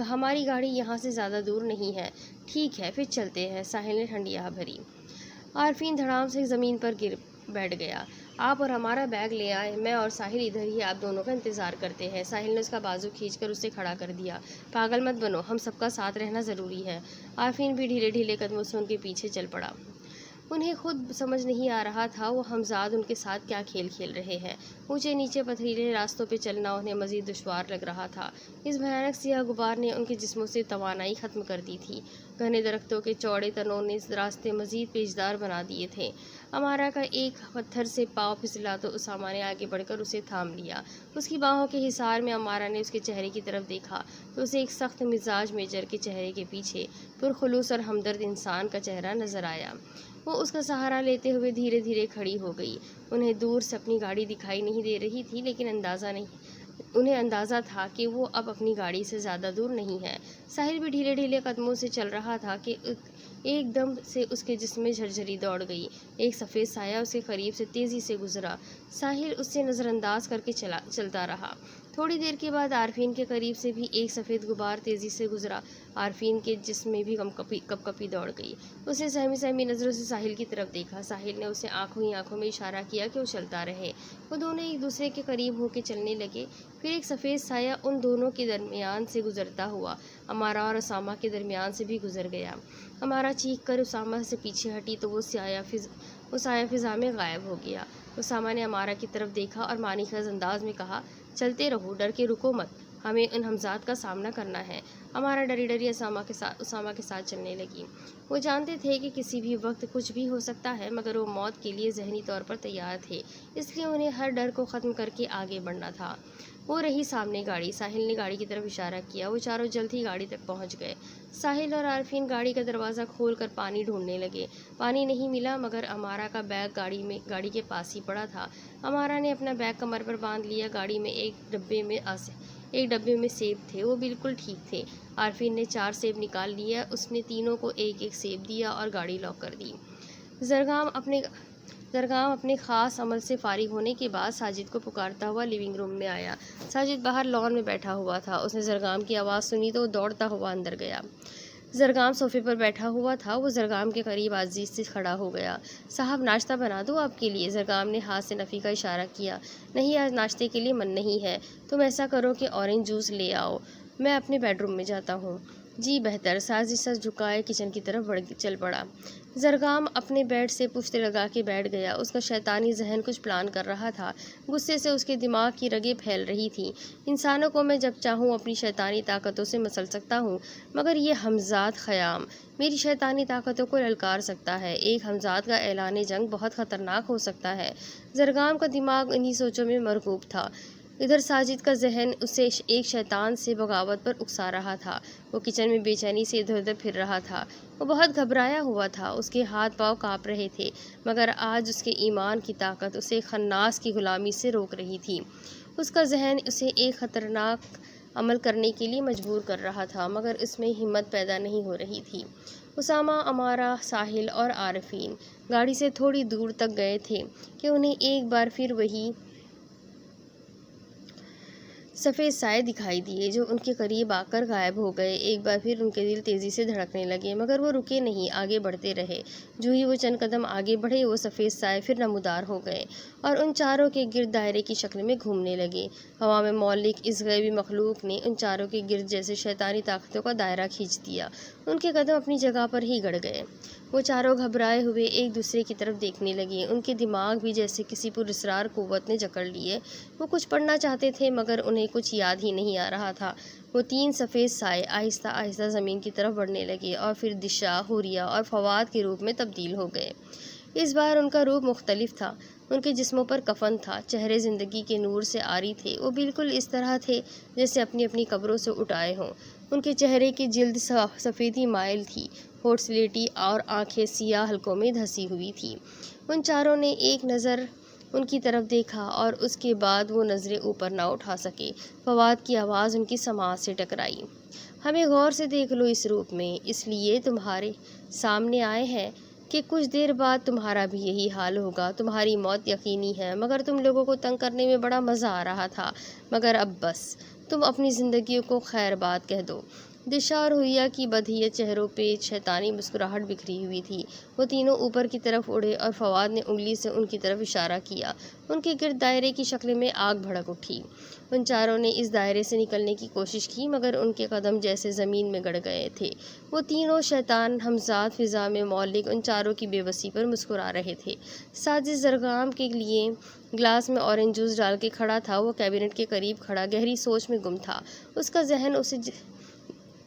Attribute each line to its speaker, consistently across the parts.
Speaker 1: ہماری گاڑی یہاں سے زیادہ دور نہیں ہے۔ ٹھیک ہے، پھر چلتے ہیں، ساحل نے ٹھنڈی آہ بھری۔ عارفین دھڑام سے زمین پر گر بیٹھ گیا۔ آپ اور ہمارا بیگ لے آئے، میں اور ساحل ادھر ہی آپ دونوں کا انتظار کرتے ہیں۔ ساحل نے اس کا بازو کھینچ کر اسے کھڑا کر دیا۔ پاگل مت بنو، ہم سب کا ساتھ رہنا ضروری ہے۔ عارفین بھی ڈھیلے ڈھیلے قدموں سے ان کے پیچھے چل پڑا۔ انہیں خود سمجھ نہیں آ رہا تھا وہ ہمزاد ان کے ساتھ کیا کھیل کھیل رہے ہیں۔ اونچے نیچے پتھریلے راستوں پہ چلنا انہیں مزید دشوار لگ رہا تھا۔ اس بھیانک سیاہ غبار نے ان کے جسموں سے توانائی ختم کر دی تھی۔ گھنے درختوں کے چوڑے تنوں نے راستے مزید پیچیدہ بنا دیے تھے۔ امارا کا ایک پتھر سے پاؤں پھسلا تو اسامہ نے آگے بڑھ کر اسے تھام لیا۔ اس کی باہوں کے حصار میں امارا نے اس کے چہرے کی طرف دیکھا تو اسے ایک سخت مزاج میجر کے چہرے کے پیچھے پرخلوص اور ہمدرد انسان کا چہرہ نظر آیا۔ وہ اس کا سہارا لیتے ہوئے دھیرے دھیرے کھڑی ہو گئی۔ انہیں دور سے اپنی گاڑی دکھائی نہیں دے رہی تھی، لیکن انہیں اندازہ تھا کہ وہ اب اپنی گاڑی سے زیادہ دور نہیں ہے۔ ساحل بھی ڈھیلے ڈھیلے قدموں سے چل رہا تھا کہ ایک دم سے اس کے جسم میں جھرجھری دوڑ گئی۔ ایک سفید سایہ اس کے قریب سے تیزی سے گزرا۔ ساحل اس سے نظر انداز کر کے چلتا رہا۔ تھوڑی دیر کے بعد عارفین کے قریب سے بھی ایک سفید غبار تیزی سے گزرا۔ عارفین کے جسم میں بھی کپ کپی دوڑ گئی۔ اس نے سہمی نظروں سے ساحل کی طرف دیکھا۔ ساحل نے اسے آنکھوں ہی آنکھوں میں اشارہ کیا کہ وہ چلتا رہے۔ وہ دونوں ایک دوسرے کے قریب ہو کے چلنے لگے۔ پھر ایک سفید سایہ ان دونوں کے درمیان سے گزرتا ہوا امارا اور اسامہ کے درمیان سے بھی گزر گیا۔ امارا چیخ کر اسامہ سے پیچھے ہٹی تو وہ سایہ فضا میں غائب ہو گیا۔ اسامہ نے امارا کی طرف دیکھا اور معنی خیز انداز میں کہا، چلتے رہو، ڈر کے رکو مت، ہمیں ان ہمزاد کا سامنا کرنا ہے۔ امارا ڈری ڈری اسامہ کے ساتھ چلنے لگی۔ وہ جانتے تھے کہ کسی بھی وقت کچھ بھی ہو سکتا ہے، مگر وہ موت کے لیے ذہنی طور پر تیار تھے، اس لیے انہیں ہر ڈر کو ختم کر کے آگے بڑھنا تھا۔ وہ رہی سامنے گاڑی۔ ساحل نے گاڑی کی طرف اشارہ کیا۔ وہ چاروں جلد ہی گاڑی تک پہنچ گئے۔ ساحل اور عارفین گاڑی کا دروازہ کھول کر پانی ڈھونڈنے لگے۔ پانی نہیں ملا، مگر امارا کا بیگ گاڑی کے پاس ہی پڑا تھا۔ امارا نے اپنا بیگ کمر پر باندھ لیا۔ گاڑی میں ایک ڈبے میں سیب تھے، وہ بالکل ٹھیک تھے۔ عارفین نے 4 سیب نکال لیے۔ اس نے تینوں کو ایک ایک سیب دیا اور گاڑی لاک کر دی۔ زرگام اپنے خاص عمل سے فارغ ہونے کے بعد ساجد کو پکارتا ہوا لیونگ روم میں آیا۔ ساجد باہر لان میں بیٹھا ہوا تھا۔ اس نے زرگام کی آواز سنی تو وہ دوڑتا ہوا اندر گیا۔ زرگام صوفے پر بیٹھا ہوا تھا۔ وہ زرگام کے قریب عاجزی سے کھڑا ہو گیا۔ صاحب، ناشتہ بنا دوں آپ کے لیے؟ زرگام نے ہاتھ سے نفی کا اشارہ کیا۔ نہیں، آج ناشتے کے لیے من نہیں ہے۔ تم ایسا کرو کہ اورنج جوس لے آؤ، میں اپنے بیڈ روم میں جاتا ہوں۔ جی بہتر۔ ساجد سر جھکائے کچن کی طرف چل پڑا۔ زرگام اپنے بیڈ سے پشت لگا کے بیٹھ گیا۔ اس کا شیطانی ذہن کچھ پلان کر رہا تھا۔ غصے سے اس کے دماغ کی رگیں پھیل رہی تھیں۔ انسانوں کو میں جب چاہوں اپنی شیطانی طاقتوں سے مسل سکتا ہوں، مگر یہ ہمزاد خیام میری شیطانی طاقتوں کو للکار سکتا ہے۔ ایک ہمزاد کا اعلان جنگ بہت خطرناک ہو سکتا ہے۔ زرگام کا دماغ انہی سوچوں میں مرغوب تھا۔ ادھر ساجد کا ذہن اسے ایک شیطان سے بغاوت پر اکسا رہا تھا۔ وہ کچن میں بے چینی سے ادھر ادھر پھر رہا تھا۔ وہ بہت گھبرایا ہوا تھا۔ اس کے ہاتھ پاؤں کانپ رہے تھے، مگر آج اس کے ایمان کی طاقت اسے خناس کی غلامی سے روک رہی تھی۔ اس کا ذہن اسے ایک خطرناک عمل کرنے کے لیے مجبور کر رہا تھا، مگر اس میں ہمت پیدا نہیں ہو رہی تھی۔ اسامہ، امارا، ساحل اور عارفین گاڑی سے تھوڑی دور تک گئے تھے کہ انہیں ایک بار پھر وہی سفید سائے دکھائی دیے جو ان کے قریب آ کر غائب ہو گئے۔ ایک بار پھر ان کے دل تیزی سے دھڑکنے لگے، مگر وہ رکے نہیں، آگے بڑھتے رہے۔ جو ہی وہ چند قدم آگے بڑھے، وہ سفید سائے پھر نمودار ہو گئے اور ان چاروں کے گرد دائرے کی شکل میں گھومنے لگے۔ ہوا میں معلق اس غیبی مخلوق نے ان چاروں کے گرد جیسے شیطانی طاقتوں کا دائرہ کھینچ دیا۔ ان کے قدم اپنی جگہ پر ہی گڑ گئے۔ وہ چاروں گھبرائے ہوئے ایک دوسرے کی طرف دیکھنے لگے۔ ان کے دماغ بھی جیسے کسی پراسرار قوت نے جکڑ لیے۔ وہ کچھ پڑھنا چاہتے تھے، مگر انہیں کچھ یاد ہی نہیں آ رہا تھا۔ وہ 3 سفید سائے آہستہ آہستہ زمین کی طرف بڑھنے لگے اور پھر دشا، حوریہ اور فواد کے روپ میں تبدیل ہو گئے۔ اس بار ان کا روپ مختلف تھا۔ ان کے جسموں پر کفن تھا، چہرے زندگی کے نور سے عاری تھے۔ وہ بالکل اس طرح تھے جیسے اپنی اپنی قبروں سے اٹھ آئے ہوں۔ ان کے چہرے کی جلد سفیدی مائل تھی، ہونٹ سلیٹی اور آنکھیں سیاہ حلقوں میں دھسی ہوئی تھیں۔ ان چاروں نے ایک نظر ان کی طرف دیکھا اور اس کے بعد وہ نظریں اوپر نہ اٹھا سکے۔ فواد کی آواز ان کی سماعت سے ٹکرائی۔ ہمیں غور سے دیکھ لو اس روپ میں، اس لیے تمہارے سامنے آئے ہیں کہ کچھ دیر بعد تمہارا بھی یہی حال ہوگا۔ تمہاری موت یقینی ہے، مگر تم لوگوں کو تنگ کرنے میں بڑا مزہ آ رہا تھا، مگر اب بس، تم اپنی زندگیوں کو خیر بات کہہ دو۔ دشا اور ہویا کی بدہیت چہروں پہ شیطانی مسکراہٹ بکھری ہوئی تھی۔ وہ تینوں اوپر کی طرف اڑے اور فواد نے انگلی سے ان کی طرف اشارہ کیا۔ ان کے گرد دائرے کی شکل میں آگ بھڑک اٹھی۔ ان چاروں نے اس دائرے سے نکلنے کی کوشش کی مگر ان کے قدم جیسے زمین میں گڑ گئے تھے۔ وہ تینوں شیطان ہمزاد فضا میں معلق ان چاروں کی بے بسی پر مسکرا رہے تھے۔ ساجد زرگام کے لیے گلاس میں اورنج جوس ڈال کے کھڑا تھا۔ وہ کیبنٹ کے قریب کھڑا گہری سوچ میں گم تھا۔ اس کا ذہن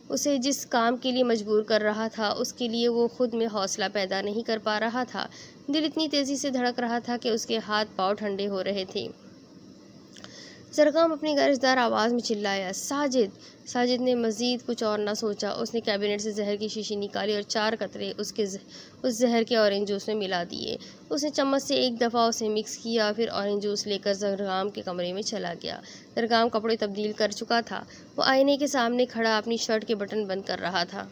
Speaker 1: اسے جس کام کے لیے مجبور کر رہا تھا اس کے لیے وہ خود میں حوصلہ پیدا نہیں کر پا رہا تھا۔ دل اتنی تیزی سے دھڑک رہا تھا کہ اس کے ہاتھ پاؤں ٹھنڈے ہو رہے تھے۔ زرگام اپنی گرجدار آواز میں چلایا، ساجد! ساجد نے مزید کچھ اور نہ سوچا۔ اس نے کیبنٹ سے زہر کی شیشی نکالی اور 4 قطرے اس زہر کے اورنج جوس میں ملا دیے۔ اس نے چمچ سے ایک دفعہ اسے مکس کیا پھر اورنج جوس لے کر زرگام کے کمرے میں چلا گیا۔ زرگام کپڑے تبدیل کر چکا تھا۔ وہ آئینے کے سامنے کھڑا اپنی شرٹ کے بٹن بند کر رہا تھا۔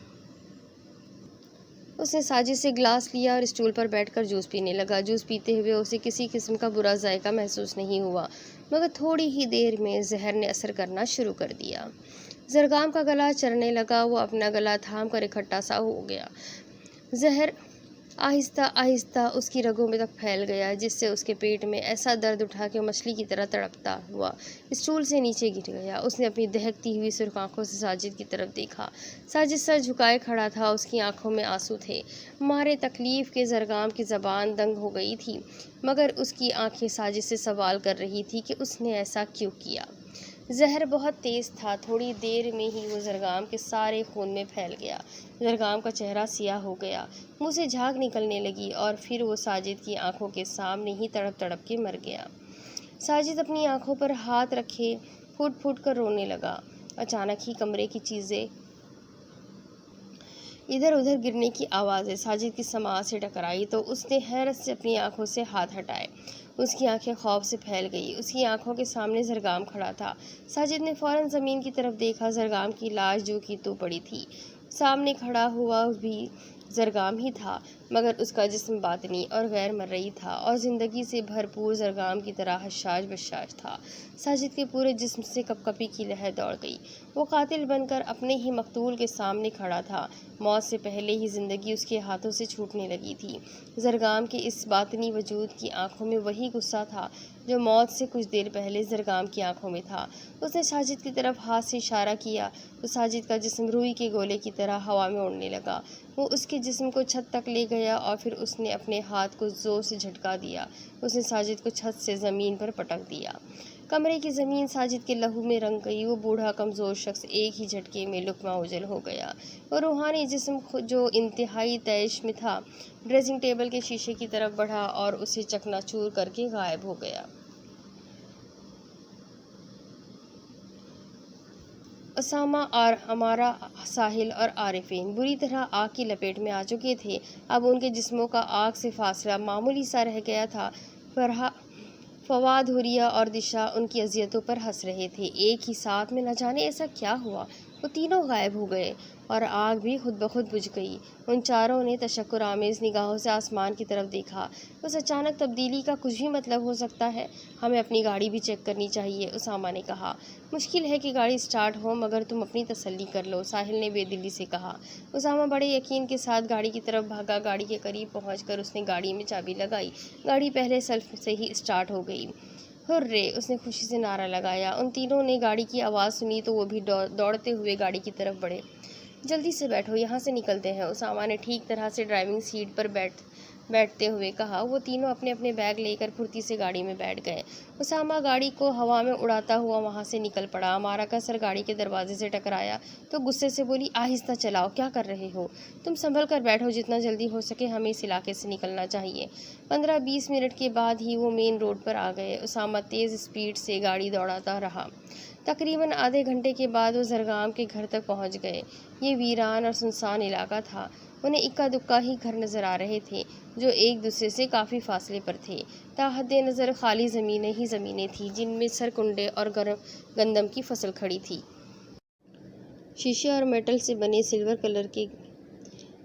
Speaker 1: اس نے ساجد سے گلاس لیا اور اسٹول پر بیٹھ کر جوس پینے لگا۔ جوس پیتے ہوئے اسے کسی قسم کا برا ذائقہ محسوس نہیں ہوا مگر تھوڑی ہی دیر میں زہر نے اثر کرنا شروع کر دیا۔ زرگام کا گلا چرنے لگا۔ وہ اپنا گلا تھام کر اکٹھا سا ہو گیا۔ زہر آہستہ آہستہ اس کی رگوں میں تک پھیل گیا جس سے اس کے پیٹ میں ایسا درد اٹھا کہ وہ مچھلی کی طرح تڑپتا ہوا اسٹول سے نیچے گر گیا۔ اس نے اپنی دہکتی ہوئی سرخ آنکھوں سے ساجد کی طرف دیکھا۔ ساجد سر جھکائے کھڑا تھا۔ اس کی آنکھوں میں آنسو تھے۔ مارے تکلیف کے زرگام کی زبان دنگ ہو گئی تھی مگر اس کی آنکھیں ساجد سے سوال کر رہی تھی کہ اس نے ایسا کیوں کیا۔ زہر بہت تیز تھا۔ تھوڑی دیر میں ہی وہ زرگام کے سارے خون میں پھیل گیا۔ زرگام کا چہرہ سیاہ ہو گیا۔ منہ سے جھاگ نکلنے لگی اور پھر وہ ساجد کی آنکھوں کے سامنے ہی تڑپ تڑپ کے مر گیا۔ ساجد اپنی آنکھوں پر ہاتھ رکھے پھوٹ پھوٹ کر رونے لگا۔ اچانک ہی کمرے کی چیزیں ادھر ادھر گرنے کی آوازیں ساجد کی سماعت سے ٹکرائی تو اس نے حیرت سے اپنی آنکھوں سے ہاتھ ہٹائے۔ اس کی آنکھیں خوف سے پھیل گئی۔ اس کی آنکھوں کے سامنے زرگام کھڑا تھا۔ ساجد نے فوراً زمین کی طرف دیکھا۔ زرگام کی لاش جو کی تو پڑی تھی۔ سامنے کھڑا ہوا بھی زرگام ہی تھا مگر اس کا جسم باطنی اور غیر مرئی تھا اور زندگی سے بھرپور زرگام کی طرح حشاش بشاش تھا۔ ساجد کے پورے جسم سے کپکپی کی لہر دوڑ گئی۔ وہ قاتل بن کر اپنے ہی مقتول کے سامنے کھڑا تھا۔ موت سے پہلے ہی زندگی اس کے ہاتھوں سے چھوٹنے لگی تھی۔ زرگام کے اس باطنی وجود کی آنکھوں میں وہی غصہ تھا جو موت سے کچھ دیر پہلے زرگام کی آنکھوں میں تھا۔ اس نے ساجد کی طرف ہاتھ سے اشارہ کیا تو ساجد کا جسم روئی کے گولے کی طرح ہوا میں اڑنے لگا۔ وہ اس کے جسم کو چھت تک لے گیا اور پھر اس نے اپنے ہاتھ کو زور سے جھٹکا دیا۔ اس نے ساجد کو چھت سے زمین پر پٹک دیا۔ کمرے کی زمین ساجد کے لہو میں رنگ گئی۔ وہ بوڑھا کمزور شخص ایک ہی جھٹکے میں لقمہ اوجل ہو گیا۔ وہ روحانی جسم جو انتہائی طیش میں تھا ڈریسنگ ٹیبل کے شیشے کی طرف بڑھا اور اسے چکنا چور کر کے غائب ہو گیا۔ اسامہ، امارہ، ساحل اور عارفین بری طرح آگ کی لپیٹ میں آ چکے تھے۔ اب ان کے جسموں کا آگ سے فاصلہ معمولی سا رہ گیا تھا۔ فواد، حوریہ اور دشا ان کی اذیتوں پر ہنس رہے تھے۔ ایک ہی ساتھ میں نہ جانے ایسا کیا ہوا وہ تینوں غائب ہو گئے اور آگ بھی خود بخود بجھ گئی۔ ان چاروں نے تشکر آمیز نگاہوں سے آسمان کی طرف دیکھا۔ اس اچانک تبدیلی کا کچھ بھی مطلب ہو سکتا ہے۔ ہمیں اپنی گاڑی بھی چیک کرنی چاہیے، اسامہ نے کہا۔ مشکل ہے کہ گاڑی سٹارٹ ہو مگر تم اپنی تسلی کر لو، ساحل نے بے دلی سے کہا۔ اسامہ بڑے یقین کے ساتھ گاڑی کی طرف بھاگا۔ گاڑی کے قریب پہنچ کر اس نے گاڑی میں چابی لگائی۔ گاڑی پہلے سیلف سے ہی سٹارٹ ہو گئی۔ ہررے! اس نے خوشی سے نعرہ لگایا۔ ان تینوں نے گاڑی کی آواز سنی تو وہ بھی دوڑتے ہوئے گاڑی کی طرف بڑھے۔ جلدی سے بیٹھو، یہاں سے نکلتے ہیں، اسامہ نے ٹھیک طرح سے ڈرائیونگ سیٹ پر بیٹھتے ہوئے کہا۔ وہ تینوں اپنے اپنے بیگ لے کر پھرتی سے گاڑی میں بیٹھ گئے۔ اسامہ گاڑی کو ہوا میں اڑاتا ہوا وہاں سے نکل پڑا۔ امارہ کا سر گاڑی کے دروازے سے ٹکرایا تو غصے سے بولی، آہستہ چلاؤ، کیا کر رہے ہو؟ تم سنبھل کر بیٹھو، جتنا جلدی ہو سکے ہمیں اس علاقے سے نکلنا چاہیے۔ 15-20 منٹ کے بعد ہی وہ مین روڈ پر آ گئے۔ اسامہ تیز اسپیڈ سے گاڑی دوڑاتا رہا۔ تقریباً آدھے گھنٹے کے بعد وہ زرگام کے گھر تک پہنچ گئے۔ یہ ویران اور سنسان علاقہ تھا۔ انہیں اکا دکا ہی گھر نظر آ رہے تھے جو ایک دوسرے سے کافی فاصلے پر تھے۔ تا حد نظر خالی زمینیں ہی زمینیں تھیں جن میں سرکنڈے اور گندم کی فصل کھڑی تھی۔ شیشے اور میٹل سے بنے سلور کلر کے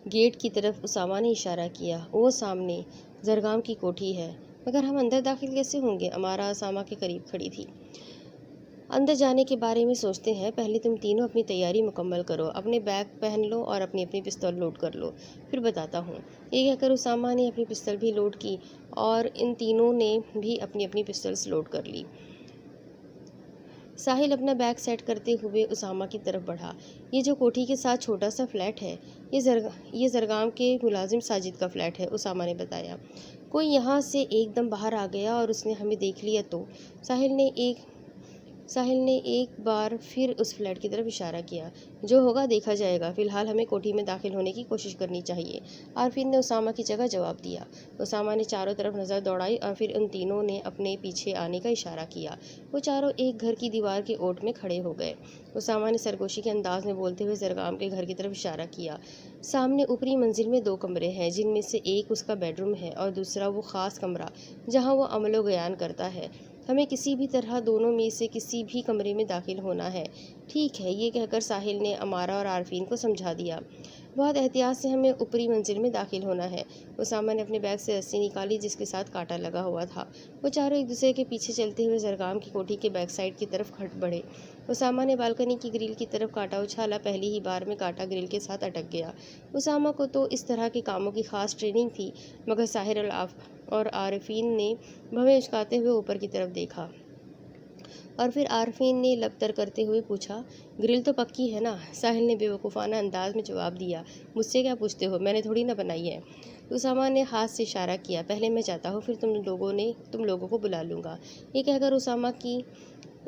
Speaker 1: گیٹ کی طرف اسامہ نے اشارہ کیا۔ وہ سامنے زرگام کی کوٹھی ہے، مگر ہم اندر داخل کیسے ہوں گے؟ امارہ اسامہ کے قریب کھڑی تھی۔ اندر جانے کے بارے میں سوچتے ہیں، پہلے تم تینوں اپنی تیاری مکمل کرو، اپنے بیگ پہن لو اور اپنی اپنی پستول لوڈ کر لو، پھر بتاتا ہوں۔ یہ کہہ کر اسامہ نے اپنی پستول بھی لوڈ کی اور ان تینوں نے بھی اپنی اپنی پستولز لوڈ کر لی۔ ساحل اپنا بیگ سیٹ کرتے ہوئے اسامہ کی طرف بڑھا۔ یہ جو کوٹھی کے ساتھ چھوٹا سا فلیٹ ہے، یہ زرگام کے ملازم ساجد کا فلیٹ ہے، اسامہ نے بتایا۔ کوئی یہاں سے ایک دم باہر آ گیا اور اس نے ہمیں دیکھ لیا تو؟ ساحل نے ایک بار پھر اس فلیٹ کی طرف اشارہ کیا۔ جو ہوگا دیکھا جائے گا، فی الحال ہمیں کوٹھی میں داخل ہونے کی کوشش کرنی چاہیے، عارفین نے اسامہ کی جگہ جواب دیا۔ اسامہ نے چاروں طرف نظر دوڑائی اور پھر ان تینوں نے اپنے پیچھے آنے کا اشارہ کیا۔ وہ چاروں ایک گھر کی دیوار کے اوٹ میں کھڑے ہو گئے۔ اسامہ نے سرگوشی کے انداز میں بولتے ہوئے زرگام کے گھر کی طرف اشارہ کیا۔ سامنے اوپری منزل میں 2 کمرے ہیں، جن میں سے ایک اس کا بیڈ روم ہے اور دوسرا وہ خاص کمرہ جہاں وہ عمل و بیان کرتا ہے۔ ہمیں کسی بھی طرح دونوں میں سے کسی بھی کمرے میں داخل ہونا ہے۔ ٹھیک ہے، یہ کہہ کر ساحل نے امارہ اور عارفین کو سمجھا دیا۔ بہت احتیاط سے ہمیں اوپری منزل میں داخل ہونا ہے۔ اسامہ نے اپنے بیگ سے رسی نکالی جس کے ساتھ کانٹا لگا ہوا تھا۔ وہ چاروں ایک دوسرے کے پیچھے چلتے ہوئے زرگام کی کوٹھی کے بیک سائڈ کی طرف بڑھے۔ اسامہ نے بالکنی کی گرل کی طرف کانٹا اچھالا، پہلی ہی بار میں کانٹا گرل کے ساتھ اٹک گیا۔ اسامہ کو تو اس طرح کے کاموں کی خاص ٹریننگ تھی، مگر ساحل اور عارفین نے بھویں اچکاتے ہوئے اوپر کی طرف دیکھا۔ اور پھر عارفین نے لب تر کرتے ہوئے پوچھا، گرل تو پکی ہے نا؟ ساحل نے بے وقوفانہ انداز میں جواب دیا، مجھ سے کیا پوچھتے ہو، میں نے تھوڑی نہ بنائی ہے۔ اسامہ نے ہاتھ سے اشارہ کیا، پہلے میں جاتا ہوں، پھر تم لوگوں کو بلا لوں گا۔ یہ کہہ کر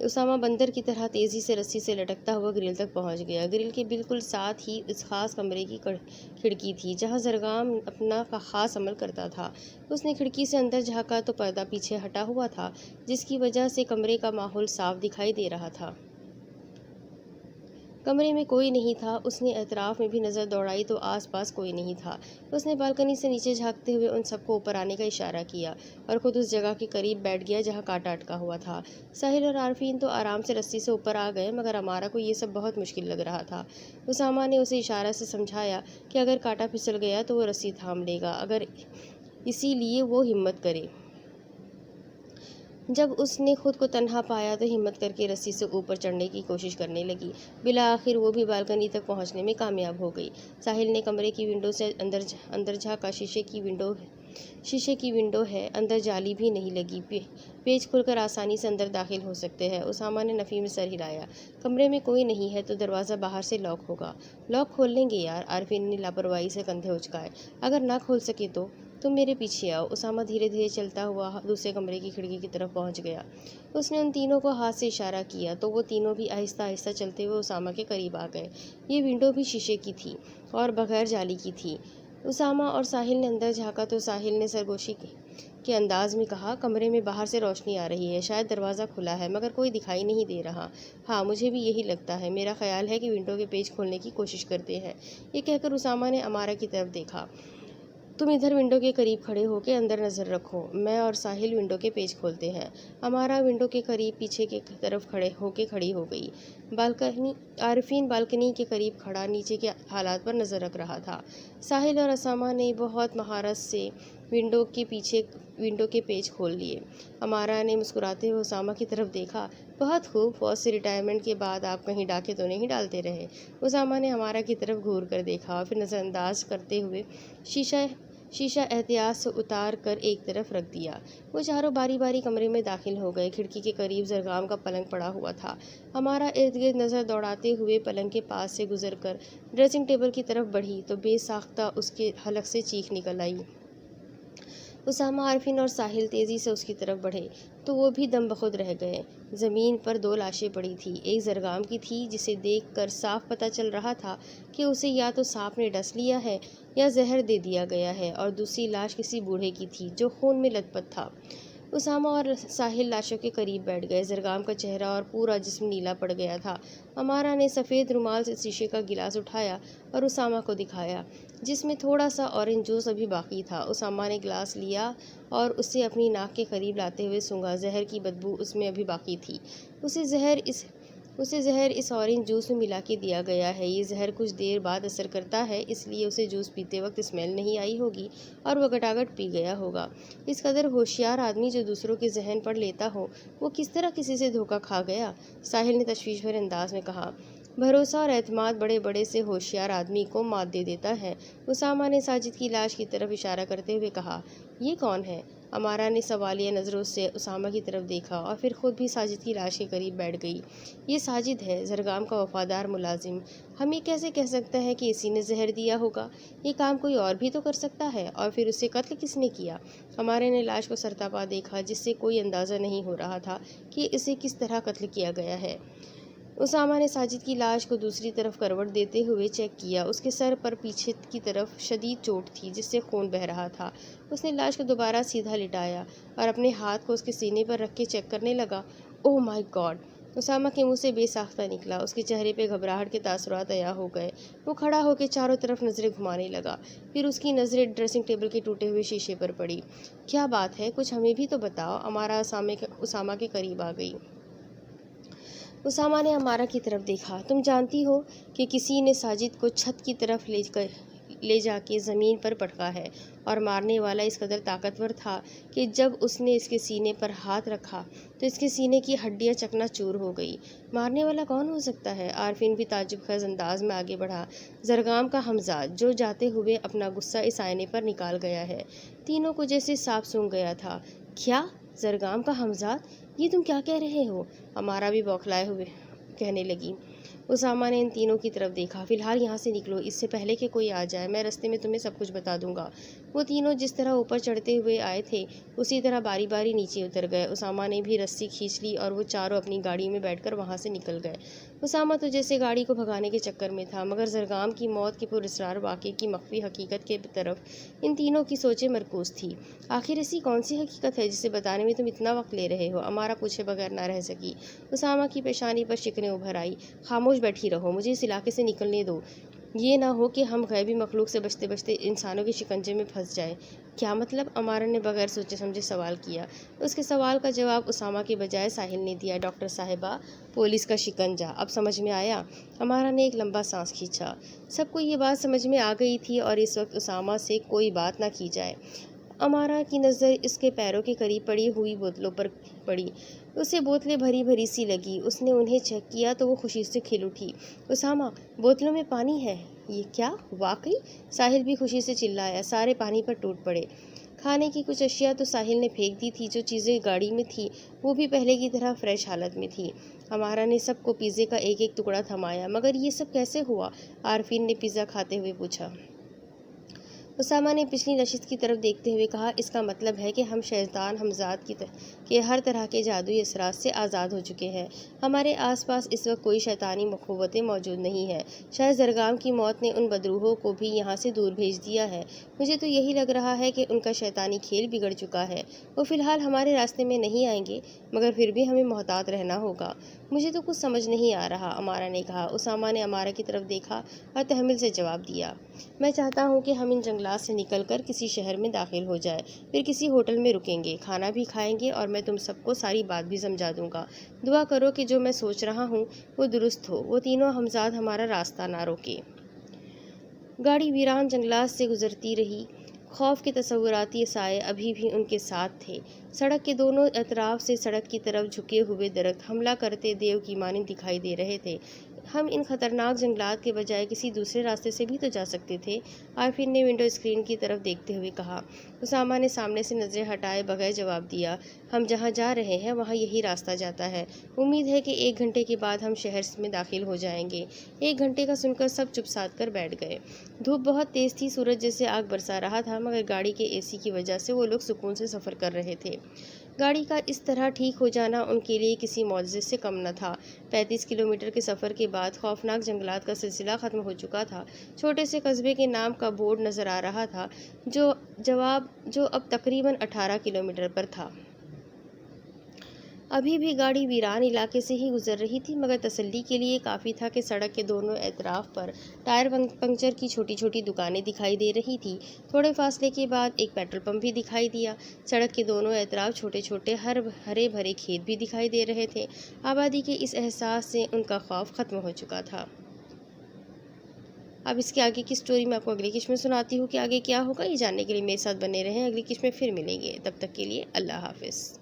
Speaker 1: اسامہ بندر کی طرح تیزی سے رسی سے لٹکتا ہوا گرل تک پہنچ گیا۔ گرل کے بالکل ساتھ ہی اس خاص کمرے کی کھڑکی تھی جہاں زرگام اپنا خاص عمل کرتا تھا۔ اس نے کھڑکی سے اندر جھانکا تو پردہ پیچھے ہٹا ہوا تھا، جس کی وجہ سے کمرے کا ماحول صاف دکھائی دے رہا تھا۔ کمرے میں کوئی نہیں تھا۔ اس نے اطراف میں بھی نظر دوڑائی تو آس پاس کوئی نہیں تھا۔ اس نے بالکنی سے نیچے جھانکتے ہوئے ان سب کو اوپر آنے کا اشارہ کیا اور خود اس جگہ کے قریب بیٹھ گیا جہاں کانٹا اٹکا ہوا تھا۔ ساحل اور عارفین تو آرام سے رسی سے اوپر آ گئے، مگر امارہ کو یہ سب بہت مشکل لگ رہا تھا۔ اسامہ نے اسے اشارہ سے سمجھایا کہ اگر کانٹا پھسل گیا تو وہ رسی تھام لے گا، اسی لیے وہ ہمت کرے۔ جب اس نے خود کو تنہا پایا تو ہمت کر کے رسی سے اوپر چڑھنے کی کوشش کرنے لگی۔ بالآخر وہ بھی بالکنی تک پہنچنے میں کامیاب ہو گئی۔ ساحل نے کمرے کی ونڈو سے اندر جھانکا، شیشے کی ونڈو ہے، اندر جالی بھی نہیں لگی، پیچ کھل کر آسانی سے اندر داخل ہو سکتے ہیں۔ اسامہ نے نفی میں سر ہلایا۔ کمرے میں کوئی نہیں ہے تو دروازہ باہر سے لاک ہوگا۔ لاک کھول لیں گے یار، عارفین نے لاپرواہی سے کندھے اچکائے۔ اگر نہ کھول سکے تو تم میرے پیچھے آؤ۔ اسامہ دھیرے دھیرے چلتا ہوا دوسرے کمرے کی کھڑکی کی طرف پہنچ گیا۔ اس نے ان تینوں کو ہاتھ سے اشارہ کیا تو وہ تینوں بھی آہستہ آہستہ چلتے ہوئے اسامہ کے قریب آ گئے۔ یہ ونڈو بھی شیشے کی تھی اور بغیر جالی کی تھی۔ اسامہ اور ساحل نے اندر جھانکا تو ساحل نے سرگوشی کے انداز میں کہا، کمرے میں باہر سے روشنی آ رہی ہے، شاید دروازہ کھلا ہے مگر کوئی دکھائی نہیں دے رہا۔ ہاں، مجھے بھی یہی لگتا ہے، میرا خیال ہے کہ ونڈو کے پیچ کھولنے کی کوشش کرتے ہیں۔ یہ کہہ کر اسامہ نے امارہ کی طرف دیکھا۔ تم ادھر ونڈو کے قریب کھڑے ہو کے اندر نظر رکھو، میں اور ساحل ونڈو کے پیچ کھولتے ہیں۔ امارہ ونڈو کے قریب پیچھے کی طرف کھڑی ہو گئی۔ عارفین بالکنی کے قریب کھڑا نیچے کے حالات پر نظر رکھ رہا تھا۔ ساحل اور اسامہ نے بہت مہارت سے ونڈو کے پیچ کھول لیے۔ امارہ نے مسکراتے ہوئے اسامہ کی طرف دیکھا، بہت خوب، فوج سے ریٹائرمنٹ کے بعد آپ کہیں ڈاکے تو نہیں ڈالتے رہے؟ اسامہ نے امارہ کی طرف گھور کر دیکھا اور پھر نظر انداز کرتے ہوئے شیشہ احتیاط سے اتار کر ایک طرف رکھ دیا۔ وہ چاروں باری باری کمرے میں داخل ہو گئے۔ کھڑکی کے قریب زرگام کا پلنگ پڑا ہوا تھا۔ امارہ ارد گرد نظر دوڑاتے ہوئے پلنگ کے پاس سے گزر کر ڈریسنگ ٹیبل کی طرف بڑھی تو بے ساختہ اس کے حلق سے چیخ نکل آئی۔ اسامہ، عارفین اور ساحل تیزی سے اس کی طرف بڑھے تو وہ بھی دم بخود رہ گئے۔ زمین پر 2 لاشیں پڑی تھیں۔ ایک زرگام کی تھی جسے دیکھ کر صاف پتہ چل رہا تھا کہ اسے یا تو سانپ نے ڈس لیا ہے یا زہر دے دیا گیا ہے، اور دوسری لاش کسی بوڑھے کی تھی جو خون میں لت پت تھا۔ اسامہ اور ساحل لاشوں کے قریب بیٹھ گئے۔ زرگام کا چہرہ اور پورا جسم نیلا پڑ گیا تھا۔ امارہ نے سفید رومال سے شیشے کا گلاس اٹھایا اور اسامہ کو دکھایا، جس میں تھوڑا سا اورنج جوس ابھی باقی تھا۔ اسامہ نے گلاس لیا اور اسے اپنی ناک کے قریب لاتے ہوئے سونگھا۔ زہر کی بدبو اس میں ابھی باقی تھی۔ اسے زہر اسے زہر اس اورنج جوس میں ملا کے دیا گیا ہے۔ یہ زہر کچھ دیر بعد اثر کرتا ہے، اس لیے اسے جوس پیتے وقت اسمیل نہیں آئی ہوگی اور وہ گٹاگٹ پی گیا ہوگا۔ اس قدر ہوشیار آدمی جو دوسروں کے ذہن پڑھ لیتا ہو، وہ کس طرح کسی سے دھوکہ کھا گیا؟ ساحل نے تشویش بھرے انداز میں کہا۔ بھروسہ اور اعتماد بڑے بڑے سے ہوشیار آدمی کو مات دے دیتا ہے۔ اسامہ نے ساجد کی لاش کی طرف اشارہ کرتے ہوئے کہا۔ یہ کون ہے؟ امارا نے سوالیہ نظروں سے اسامہ کی طرف دیکھا اور پھر خود بھی ساجد کی لاش کے قریب بیٹھ گئی۔ یہ ساجد ہے، زرگام کا وفادار ملازم۔ ہم یہ کیسے کہہ سکتے ہیں کہ اسی نے زہر دیا ہوگا؟ یہ کام کوئی اور بھی تو کر سکتا ہے، اور پھر اسے قتل کس نے کیا؟ امارا نے لاش کو سرتاپا دیکھا، جس سے کوئی اندازہ نہیں ہو رہا تھا کہ اسے کس طرح قتل کیا گیا ہے۔ اسامہ نے ساجد کی لاش کو دوسری طرف کروٹ دیتے ہوئے چیک کیا۔ اس کے سر پر پیچھے کی طرف شدید چوٹ تھی، جس سے خون بہہ رہا تھا۔ اس نے لاش کو دوبارہ سیدھا لٹایا اور اپنے ہاتھ کو اس کے سینے پر رکھ کے چیک کرنے لگا۔ اوہ مائی گاڈ! اسامہ کے منہ سے بے ساختہ نکلا۔ اس کے چہرے پہ گھبراہٹ کے تاثرات عیاں ہو گئے۔ وہ کھڑا ہو کے چاروں طرف نظریں گھمانے لگا۔ پھر اس کی نظریں ڈریسنگ ٹیبل کے ٹوٹے ہوئے شیشے پر پڑی۔ کیا بات ہے؟ کچھ ہمیں بھی تو بتاؤ۔ امارا اسامہ کے قریب آ گئی۔ اسامہ نے امارا کی طرف دیکھا۔ تم جانتی ہو کہ کسی نے ساجد کو چھت کی طرف لے جا کے زمین پر پٹکا ہے، اور مارنے والا اس قدر طاقتور تھا کہ جب اس نے اس کے سینے پر ہاتھ رکھا تو اس کے سینے کی ہڈیاں چکنا چور ہو گئی۔ مارنے والا کون ہو سکتا ہے؟ عارفین بھی تعجب خیز انداز میں آگے بڑھا۔ زرگام کا حمزاد، جو جاتے ہوئے اپنا غصہ اس آئینے پر نکال گیا ہے۔ تینوں کو جیسے سانپ سونگھ گیا تھا۔ کیا؟ زرگام کا حمزاد؟ یہ تم کیا کہہ رہے ہو؟ امارا بھی بوکھلائے ہوئے کہنے لگی۔ اسامہ نے ان تینوں کی طرف دیکھا۔ فی الحال یہاں سے نکلو، اس سے پہلے کہ کوئی آ جائے۔ میں رستے میں تمہیں سب کچھ بتا دوں گا۔ وہ تینوں جس طرح اوپر چڑھتے ہوئے آئے تھے، اسی طرح باری باری نیچے اتر گئے۔ اسامہ نے بھی رسی کھینچ لی اور وہ چاروں اپنی گاڑی میں بیٹھ کر وہاں سے نکل گئے۔ اسامہ تو جیسے گاڑی کو بھگانے کے چکر میں تھا، مگر زرگام کی موت کے پراسرار واقعے کی مخفی حقیقت کے طرف ان تینوں کی سوچیں مرکوز تھیں۔ آخر ایسی کون سی حقیقت ہے جسے بتانے میں تم اتنا وقت لے رہے ہو؟ امارا پوچھے بغیر نہ رہ سکی۔ اسامہ کی پیشانی پر شکنیں ابھر آئی۔ خاموش بیٹھی رہو، مجھے اس علاقے سے نکلنے دو۔ یہ نہ ہو کہ ہم غیبی مخلوق سے بچتے بچتے انسانوں کے شکنجے میں پھنس جائیں۔ کیا مطلب؟ امارا نے بغیر سوچے سمجھے سوال کیا۔ اس کے سوال کا جواب اسامہ کے بجائے ساحل نے دیا۔ ڈاکٹر صاحبہ، پولیس کا شکنجہ اب سمجھ میں آیا؟ امارا نے ایک لمبا سانس کھینچا۔ سب کو یہ بات سمجھ میں آ گئی تھی اور اس وقت اسامہ سے کوئی بات نہ کی جائے۔ امارا کی نظر اس کے پیروں کے قریب پڑی ہوئی بوتلوں پر پڑی۔ اسے بوتلیں بھری بھری سی لگی۔ اس نے انہیں چیک کیا تو وہ خوشی سے کھل اٹھی۔ اسامہ، بوتلوں میں پانی ہے۔ یہ کیا؟ واقعی؟ ساحل بھی خوشی سے چلایا۔ سارے پانی پر ٹوٹ پڑے۔ کھانے کی کچھ اشیاء تو ساحل نے پھینک دی تھی۔ جو چیزیں گاڑی میں تھیں وہ بھی پہلے کی طرح فریش حالت میں تھیں۔ امارا نے سب کو پیزے کا ایک ایک ٹکڑا تھمایا۔ مگر یہ سب کیسے ہوا؟ عارفین نے پیزا کھاتے ہوئے پوچھا۔ اسامہ نے پچھلی نشست کی طرف دیکھتے ہوئے کہا، اس کا مطلب ہے کہ ہم شیطان حمزاد کے ہر طرح کے جادوئی اثرات سے آزاد ہو چکے ہیں۔ ہمارے آس پاس اس وقت کوئی شیطانی قوتیں موجود نہیں ہیں۔ شاید زرگام کی موت نے ان بدروحوں کو بھی یہاں سے دور بھیج دیا ہے۔ مجھے تو یہی لگ رہا ہے کہ ان کا شیطانی کھیل بگڑ چکا ہے۔ وہ فی الحال ہمارے راستے میں نہیں آئیں گے، مگر پھر بھی ہمیں محتاط رہنا ہوگا۔ مجھے تو کچھ سمجھ نہیں آ رہا، امارا نے کہا۔ اسامہ نے امارا کی طرف دیکھا اور تحمل سے جواب دیا۔ میں چاہتا ہوں کہ ہم ان جنگلات سے نکل کر کسی شہر میں داخل ہو جائیں، پھر کسی ہوٹل میں رکیں گے، کھانا بھی کھائیں گے اور میں تم سب کو ساری بات بھی سمجھا دوں گا۔ دعا کرو کہ جو میں سوچ رہا ہوں وہ درست ہو۔ وہ تینوں حمزاد ہمارا راستہ نہ روکے۔ گاڑی ویران جنگلات سے گزرتی رہی۔ خوف کے تصوراتی سائے ابھی بھی ان کے ساتھ تھے۔ سڑک کے دونوں اطراف سے سڑک کی طرف جھکے ہوئے درخت حملہ کرتے دیو کی مانند دکھائی دے رہے تھے۔ ہم ان خطرناک جنگلات کے بجائے کسی دوسرے راستے سے بھی تو جا سکتے تھے، عارفین نے ونڈو اسکرین کی طرف دیکھتے ہوئے کہا۔ اسامہ نے سامنے سے نظریں ہٹائے بغیر جواب دیا۔ ہم جہاں جا رہے ہیں وہاں یہی راستہ جاتا ہے۔ امید ہے کہ 1 گھنٹے کے بعد ہم شہر میں داخل ہو جائیں گے۔ 1 گھنٹے کا سن کر سب چپ سادھ کر بیٹھ گئے۔ دھوپ بہت تیز تھی، سورج جیسے آگ برسا رہا تھا، مگر گاڑی کے اے سی کی وجہ سے وہ لوگ سکون سے سفر کر رہے تھے۔ گاڑی کا اس طرح ٹھیک ہو جانا ان کے لیے کسی معجزے سے کم نہ تھا۔ 35 کلومیٹر کے سفر کے بعد خوفناک جنگلات کا سلسلہ ختم ہو چکا تھا۔ چھوٹے سے قصبے کے نام کا بورڈ نظر آ رہا تھا، جو اب تقریباً 18 کلومیٹر پر تھا۔ ابھی بھی گاڑی ویران علاقے سے ہی گزر رہی تھی، مگر تسلی کے لیے کافی تھا کہ سڑک کے دونوں اطراف پر ٹائر پنکچر کی چھوٹی چھوٹی دکانیں دکھائی دے رہی تھی۔ تھوڑے فاصلے کے بعد ایک پیٹرول پمپ بھی دکھائی دیا۔ سڑک کے دونوں اطراف چھوٹے چھوٹے ہرے بھرے کھیت بھی دکھائی دے رہے تھے۔ آبادی کے اس احساس سے ان کا خوف ختم ہو چکا تھا۔ اب اس کے آگے کی سٹوری میں آپ کو اگلی قسط میں سناتی ہوں کہ آگے کیا ہوگا۔ یہ جاننے کے لیے میرے ساتھ بنے رہیں، اگلی قسط میں پھر ملیں گے۔ تب تک کے لیے اللہ حافظ۔